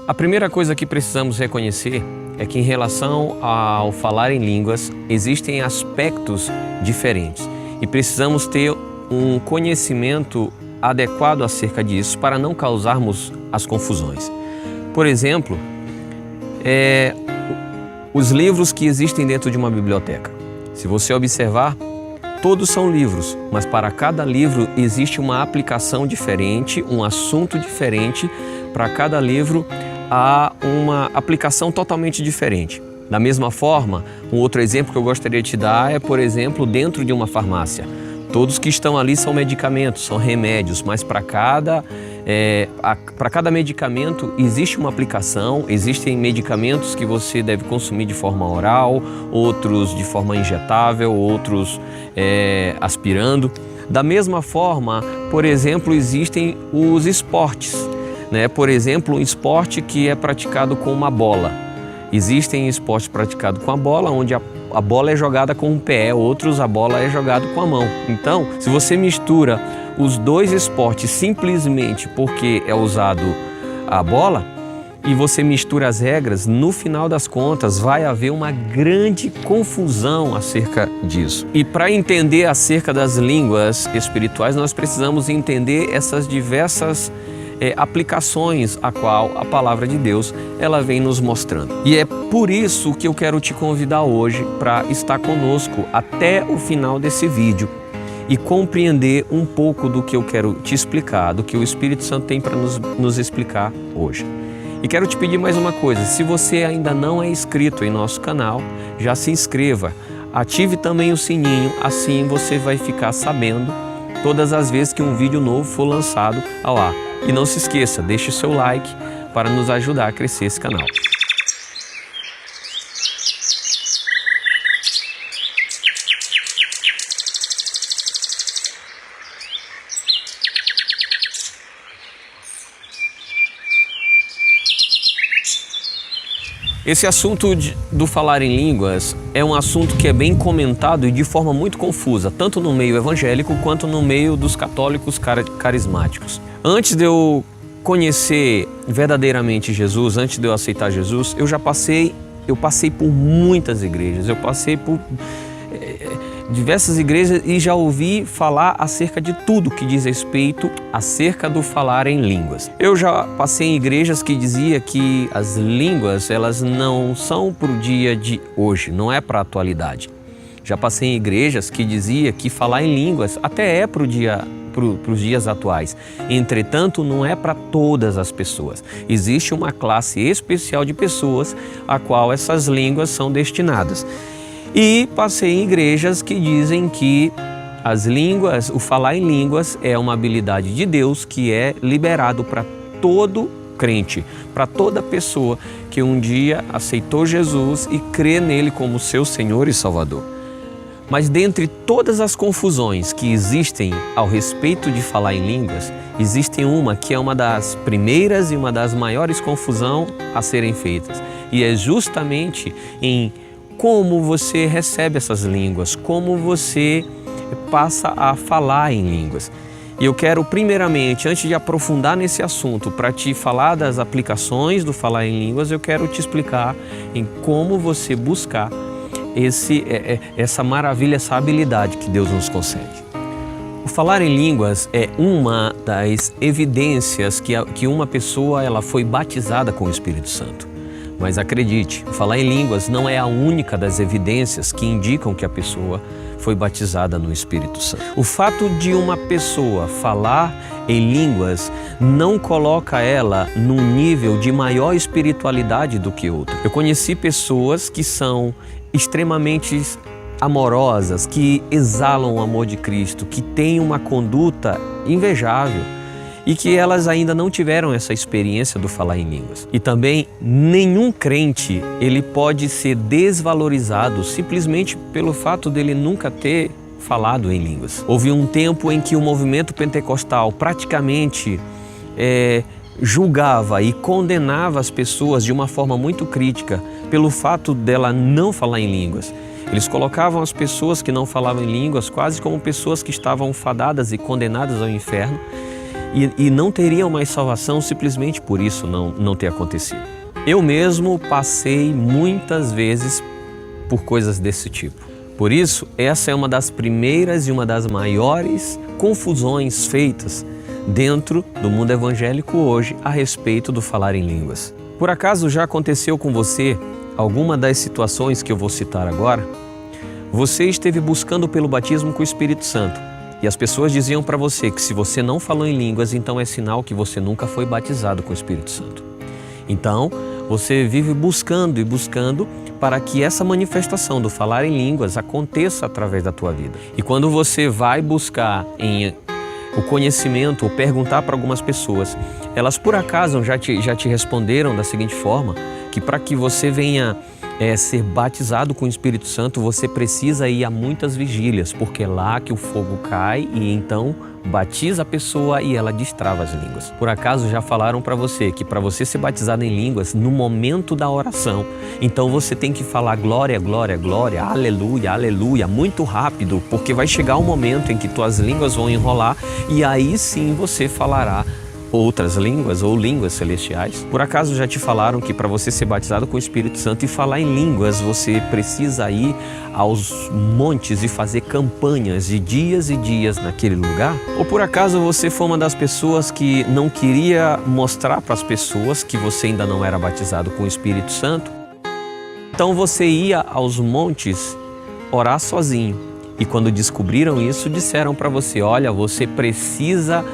A primeira coisa que precisamos reconhecer é que em relação ao falar em línguas, existem aspectos diferentes e precisamos ter um conhecimento adequado acerca disso para não causarmos as confusões. Por exemplo, os livros que existem dentro de uma biblioteca. Se você observar, todos são livros, mas para cada livro existe uma aplicação diferente, um assunto diferente. Para cada livro há uma aplicação totalmente diferente. Da mesma forma, um outro exemplo que eu gostaria de te dar é, por exemplo, dentro de uma farmácia. Todos que estão ali são medicamentos, são remédios, mas para cada medicamento existe uma aplicação. Existem medicamentos que você deve consumir de forma oral, outros de forma injetável, outros aspirando. Da mesma forma, por exemplo, existem os esportes, né? Por exemplo, um esporte que é praticado com uma bola. Existem esportes praticados com a bola, onde a bola é jogada com o pé, outros a bola é jogada com a mão. Então, se você mistura os dois esportes simplesmente porque é usado a bola e você mistura as regras, no final das contas vai haver uma grande confusão acerca disso. E para entender acerca das línguas espirituais, nós precisamos entender essas diversas aplicações a qual a palavra de Deus ela vem nos mostrando. E é por isso que eu quero te convidar hoje para estar conosco até o final desse vídeo e compreender um pouco do que eu quero te explicar, do que o Espírito Santo tem para nos explicar hoje. E quero te pedir mais uma coisa: se você ainda não é inscrito em nosso canal, já se inscreva, ative também o sininho, assim você vai ficar sabendo todas as vezes que um vídeo novo for lançado ao ar. E não se esqueça, deixe o seu like para nos ajudar a crescer esse canal. Esse assunto do falar em línguas é um assunto que é bem comentado e de forma muito confusa, tanto no meio evangélico quanto no meio dos católicos carismáticos. Antes de eu conhecer verdadeiramente Jesus, antes de eu aceitar Jesus, eu passei por muitas igrejas, eu passei por diversas igrejas e já ouvi falar acerca de tudo que diz respeito acerca do falar em línguas. Eu já passei em igrejas que dizia que as línguas elas não são para o dia de hoje, não é para a atualidade. Já passei em igrejas que dizia que falar em línguas até é para os dias atuais. Entretanto, não é para todas as pessoas. Existe uma classe especial de pessoas a qual essas línguas são destinadas. E passei em igrejas que dizem que as línguas, o falar em línguas é uma habilidade de Deus que é liberado para todo crente, para toda pessoa que um dia aceitou Jesus e crê nele como seu Senhor e Salvador. Mas dentre todas as confusões que existem ao respeito de falar em línguas, existe uma que é uma das primeiras e uma das maiores confusões a serem feitas. E é justamente em como você recebe essas línguas, como você passa a falar em línguas. E eu quero primeiramente, antes de aprofundar nesse assunto, para te falar das aplicações do falar em línguas, eu quero te explicar em como você buscar essa maravilha, essa habilidade que Deus nos concede. O falar em línguas é uma das evidências que uma pessoa ela foi batizada com o Espírito Santo. Mas acredite, falar em línguas não é a única das evidências que indicam que a pessoa foi batizada no Espírito Santo. O fato de uma pessoa falar em línguas não coloca ela num nível de maior espiritualidade do que outra. Eu conheci pessoas que são extremamente amorosas, que exalam o amor de Cristo, que têm uma conduta invejável e que elas ainda não tiveram essa experiência do falar em línguas. E também nenhum crente ele pode ser desvalorizado simplesmente pelo fato dele nunca ter falado em línguas. Houve um tempo em que o movimento pentecostal praticamente julgava e condenava as pessoas de uma forma muito crítica pelo fato dela não falar em línguas. Eles colocavam as pessoas que não falavam em línguas quase como pessoas que estavam fadadas e condenadas ao inferno. e não teriam mais salvação simplesmente por isso não ter acontecido. Eu mesmo passei muitas vezes por coisas desse tipo. Por isso, essa é uma das primeiras e uma das maiores confusões feitas dentro do mundo evangélico hoje a respeito do falar em línguas. Por acaso já aconteceu com você alguma das situações que eu vou citar agora? Você esteve buscando pelo batismo com o Espírito Santo e as pessoas diziam para você que se você não falou em línguas, então é sinal que você nunca foi batizado com o Espírito Santo. Então, você vive buscando e buscando para que essa manifestação do falar em línguas aconteça através da tua vida. E quando você vai buscar o conhecimento ou perguntar para algumas pessoas, elas por acaso já te responderam da seguinte forma, que para que você venha ser batizado com o Espírito Santo, você precisa ir a muitas vigílias, porque é lá que o fogo cai e então batiza a pessoa e ela destrava as línguas. Por acaso já falaram para você que para você ser batizado em línguas, no momento da oração, então você tem que falar glória, glória, glória, aleluia, aleluia, muito rápido, porque vai chegar um momento em que tuas línguas vão enrolar e aí sim você falará outras línguas ou línguas celestiais. Por acaso já te falaram que para você ser batizado com o Espírito Santo e falar em línguas, você precisa ir aos montes e fazer campanhas de dias e dias naquele lugar? Ou por acaso você foi uma das pessoas que não queria mostrar para as pessoas que você ainda não era batizado com o Espírito Santo? Então você ia aos montes orar sozinho. E quando descobriram isso, disseram para você, olha, você precisa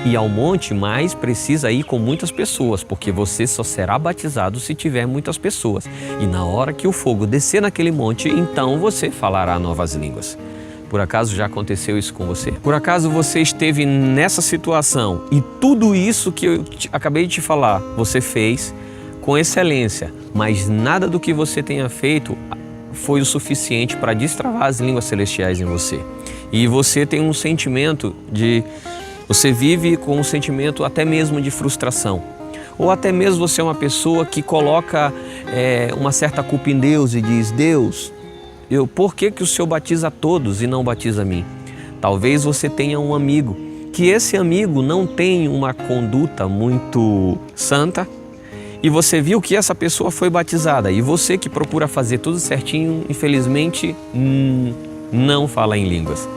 ir ao monte, mas precisa ir com muitas pessoas, porque você só será batizado se tiver muitas pessoas. E na hora que o fogo descer naquele monte, então você falará novas línguas. Por acaso já aconteceu isso com você? Por acaso você esteve nessa situação e tudo isso que eu acabei de te falar, você fez com excelência, mas nada do que você tenha feito foi o suficiente para destravar as línguas celestiais em você. E você tem um sentimento você vive com um sentimento até mesmo de frustração. Ou até mesmo você é uma pessoa que coloca uma certa culpa em Deus e diz, Deus, por que o Senhor batiza a todos e não batiza a mim? Talvez você tenha um amigo, que esse amigo não tem uma conduta muito santa e você viu que essa pessoa foi batizada e você que procura fazer tudo certinho, infelizmente, não fala em línguas.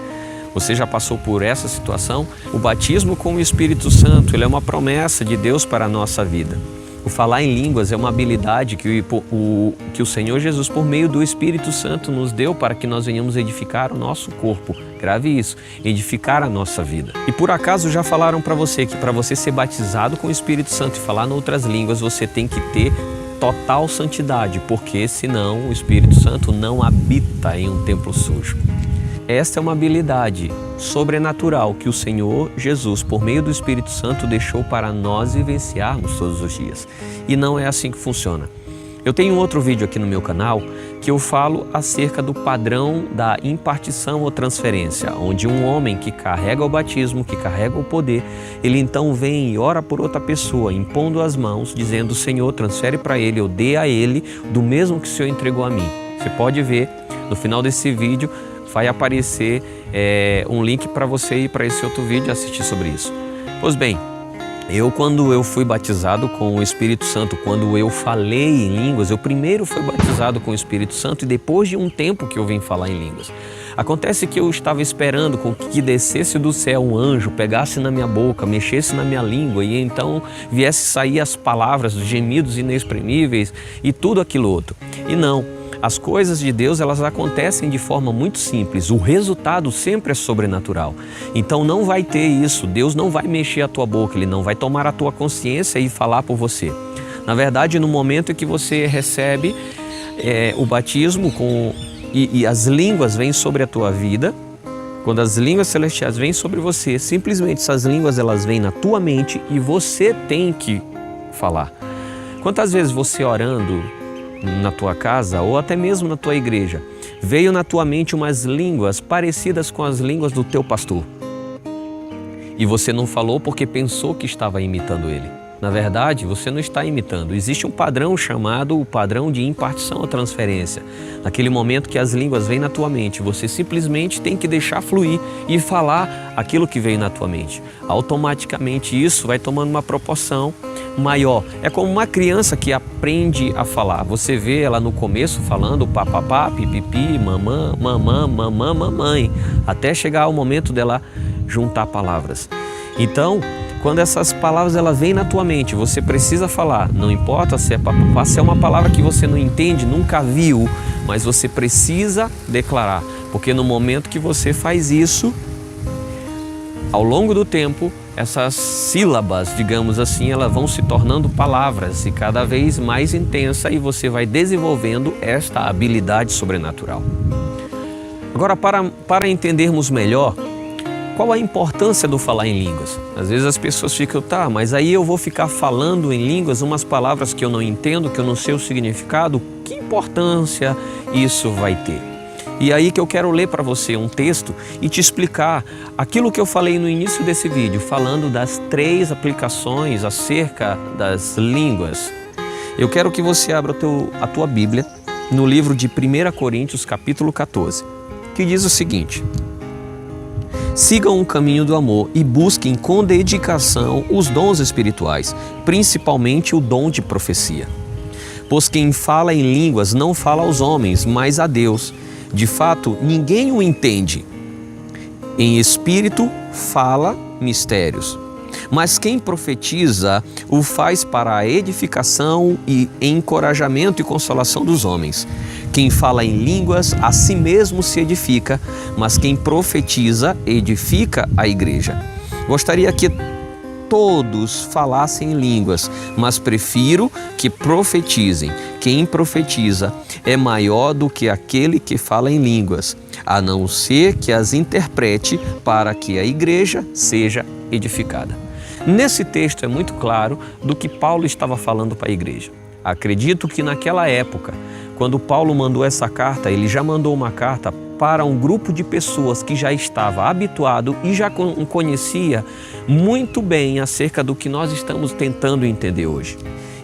Você já passou por essa situação? O batismo com o Espírito Santo, ele é uma promessa de Deus para a nossa vida. O falar em línguas é uma habilidade que o Senhor Jesus, por meio do Espírito Santo, nos deu para que nós venhamos edificar o nosso corpo. Grave isso, edificar a nossa vida. E por acaso já falaram para você que para você ser batizado com o Espírito Santo e falar em outras línguas, você tem que ter total santidade, porque senão o Espírito Santo não habita em um templo sujo. Esta é uma habilidade sobrenatural que o Senhor Jesus, por meio do Espírito Santo, deixou para nós vivenciarmos todos os dias. E não é assim que funciona. Eu tenho um outro vídeo aqui no meu canal que eu falo acerca do padrão da impartição ou transferência, onde um homem que carrega o batismo, que carrega o poder, ele então vem e ora por outra pessoa, impondo as mãos, dizendo, Senhor, transfere para ele, eu dê a ele do mesmo que o Senhor entregou a mim. Você pode ver no final desse vídeo, vai aparecer um link para você ir para esse outro vídeo e assistir sobre isso. Pois bem, quando eu fui batizado com o Espírito Santo, quando eu falei em línguas, eu primeiro fui batizado com o Espírito Santo e depois de um tempo que eu vim falar em línguas. Acontece que eu estava esperando com que descesse do céu um anjo, pegasse na minha boca, mexesse na minha língua e então viesse sair as palavras, os gemidos inexprimíveis e tudo aquilo outro. E não. As coisas de Deus, elas acontecem de forma muito simples. O resultado sempre é sobrenatural. Então não vai ter isso. Deus não vai mexer a tua boca, Ele não vai tomar a tua consciência e falar por você. Na verdade, no momento em que você recebe o batismo e as línguas vêm sobre a tua vida, quando as línguas celestiais vêm sobre você, simplesmente essas línguas elas vêm na tua mente e você tem que falar. Quantas vezes você orando na tua casa ou até mesmo na tua igreja, veio na tua mente umas línguas parecidas com as línguas do teu pastor e você não falou porque pensou que estava imitando ele. Na verdade, você não está imitando. Existe um padrão chamado o padrão de impartição ou transferência. Naquele momento que as línguas vêm na tua mente, você simplesmente tem que deixar fluir e falar aquilo que veio na tua mente. Automaticamente isso vai tomando uma proporção maior. É como uma criança que aprende a falar. Você vê ela no começo falando papapá, pipipi, mamã, mamã, mamã, mamãe, até chegar o momento dela juntar palavras. Então, quando essas palavras elas vêm na tua mente, você precisa falar. Não importa se é papapá, se é uma palavra que você não entende, nunca viu, mas você precisa declarar. Porque no momento que você faz isso, ao longo do tempo, essas sílabas, digamos assim, elas vão se tornando palavras e cada vez mais intensa e você vai desenvolvendo esta habilidade sobrenatural. Agora, para entendermos melhor, qual a importância do falar em línguas? Às vezes as pessoas ficam, mas aí eu vou ficar falando em línguas umas palavras que eu não entendo, que eu não sei o significado, que importância isso vai ter? E aí que eu quero ler para você um texto e te explicar aquilo que eu falei no início desse vídeo, falando das 3 aplicações acerca das línguas. Eu quero que você abra a tua Bíblia no livro de 1 Coríntios, capítulo 14, que diz o seguinte: sigam o caminho do amor e busquem com dedicação os dons espirituais, principalmente o dom de profecia. Pois quem fala em línguas não fala aos homens, mas a Deus. De fato, ninguém o entende. Em espírito, fala mistérios. Mas quem profetiza o faz para a edificação e encorajamento e consolação dos homens. Quem fala em línguas, a si mesmo se edifica, mas quem profetiza, edifica a igreja. Gostaria que todos falassem línguas, mas prefiro que profetizem. Quem profetiza é maior do que aquele que fala em línguas, a não ser que as interprete para que a igreja seja edificada. Nesse texto é muito claro do que Paulo estava falando para a igreja. Acredito que naquela época, quando Paulo mandou essa carta, ele já mandou uma carta para um grupo de pessoas que já estava habituado e já conhecia muito bem acerca do que nós estamos tentando entender hoje.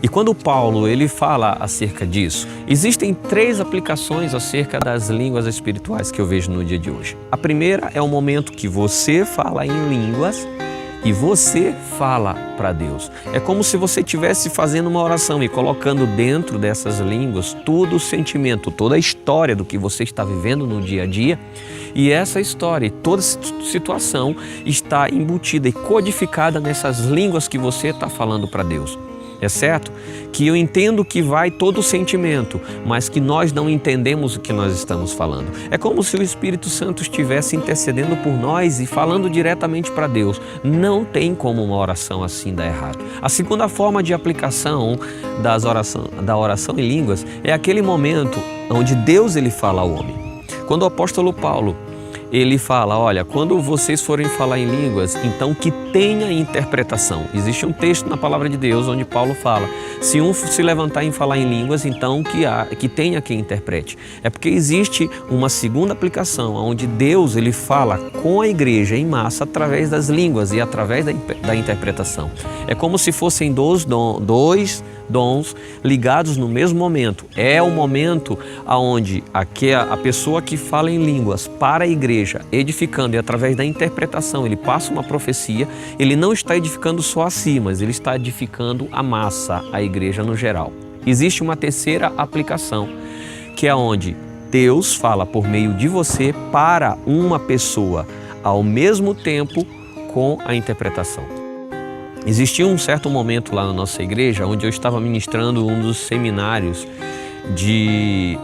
E quando Paulo ele fala acerca disso, existem 3 aplicações acerca das línguas espirituais que eu vejo no dia de hoje. A primeira é o momento que você fala em línguas e você fala para Deus. É como se você estivesse fazendo uma oração e colocando dentro dessas línguas todo o sentimento, toda a história do que você está vivendo no dia a dia. E essa história, toda situação está embutida e codificada nessas línguas que você está falando para Deus. É certo que eu entendo que vai todo o sentimento, mas que nós não entendemos o que nós estamos falando. É como se o Espírito Santo estivesse intercedendo por nós e falando diretamente para Deus. Não tem como uma oração assim dar errado. A segunda forma de aplicação da oração em línguas é aquele momento onde Deus ele fala ao homem. Quando o apóstolo Paulo ele fala, olha, quando vocês forem falar em línguas, então que tenha interpretação. Existe um texto na palavra de Deus onde Paulo fala, se um se levantar em falar em línguas, então que tenha quem interprete. É porque existe uma segunda aplicação, onde Deus ele fala com a igreja em massa através das línguas e através da interpretação. É como se fossem dois dons ligados no mesmo momento. É o momento onde a pessoa que fala em línguas para a igreja, edificando e através da interpretação, ele passa uma profecia, ele não está edificando só a si, mas ele está edificando a massa, a igreja no geral. Existe uma terceira aplicação, que é onde Deus fala por meio de você para uma pessoa, ao mesmo tempo com a interpretação. Existia um certo momento lá na nossa igreja onde eu estava ministrando um dos seminários de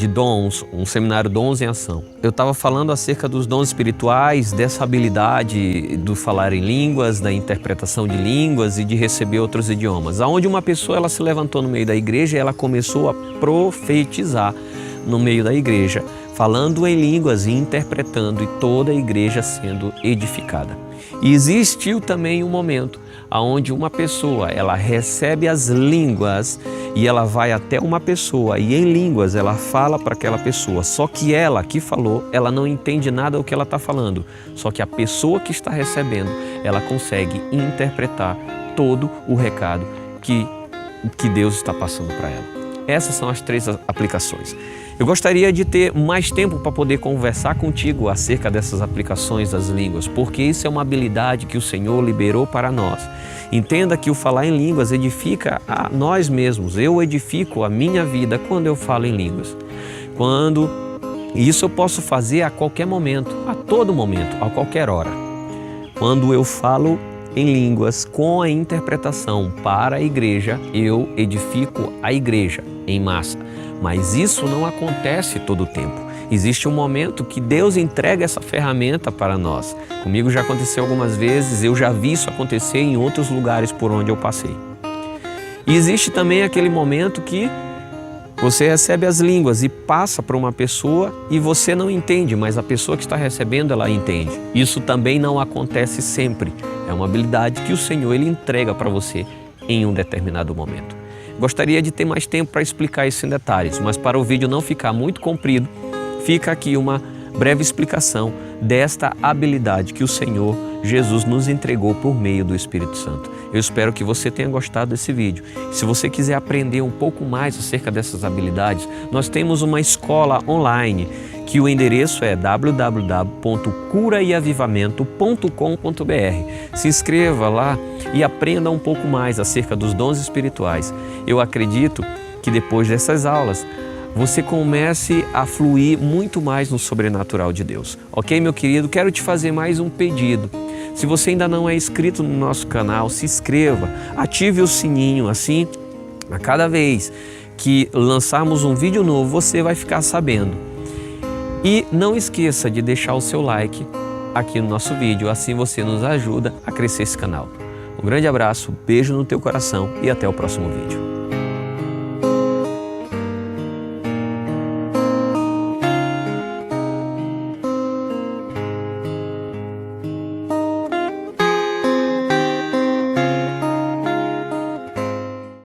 dons, um seminário Dons em Ação. Eu estava falando acerca dos dons espirituais, dessa habilidade do falar em línguas, da interpretação de línguas e de receber outros idiomas. Onde uma pessoa ela se levantou no meio da igreja e ela começou a profetizar no meio da igreja, falando em línguas e interpretando, e toda a igreja sendo edificada. E existiu também um momento onde uma pessoa ela recebe as línguas e ela vai até uma pessoa e em línguas ela fala para aquela pessoa, só que ela que falou, ela não entende nada do que ela está falando, só que a pessoa que está recebendo, ela consegue interpretar todo o recado que Deus está passando para ela. Essas são as 3 aplicações. Eu gostaria de ter mais tempo para poder conversar contigo acerca dessas aplicações das línguas, porque isso é uma habilidade que o Senhor liberou para nós. Entenda que o falar em línguas edifica a nós mesmos. Eu edifico a minha vida quando eu falo em línguas. Isso eu posso fazer a qualquer momento, a todo momento, a qualquer hora. Quando eu falo em línguas com a interpretação para a igreja, eu edifico a igreja em massa. Mas isso não acontece todo o tempo. Existe um momento que Deus entrega essa ferramenta para nós. Comigo já aconteceu algumas vezes, eu já vi isso acontecer em outros lugares por onde eu passei. E existe também aquele momento que você recebe as línguas e passa para uma pessoa e você não entende, mas a pessoa que está recebendo, ela entende. Isso também não acontece sempre. É uma habilidade que o Senhor ele entrega para você em um determinado momento. Gostaria de ter mais tempo para explicar isso em detalhes, mas para o vídeo não ficar muito comprido, fica aqui uma breve explicação desta habilidade que o Senhor Jesus nos entregou por meio do Espírito Santo. Eu espero que você tenha gostado desse vídeo. Se você quiser aprender um pouco mais acerca dessas habilidades, nós temos uma escola online que o endereço é www.curaiavivamento.com.br. Se inscreva lá e aprenda um pouco mais acerca dos dons espirituais. Eu acredito que depois dessas aulas, você comece a fluir muito mais no sobrenatural de Deus. Ok, meu querido? Quero te fazer mais um pedido. Se você ainda não é inscrito no nosso canal, se inscreva, ative o sininho, assim, a cada vez que lançarmos um vídeo novo, você vai ficar sabendo. E não esqueça de deixar o seu like aqui no nosso vídeo, assim você nos ajuda a crescer esse canal. Um grande abraço, beijo no teu coração e até o próximo vídeo.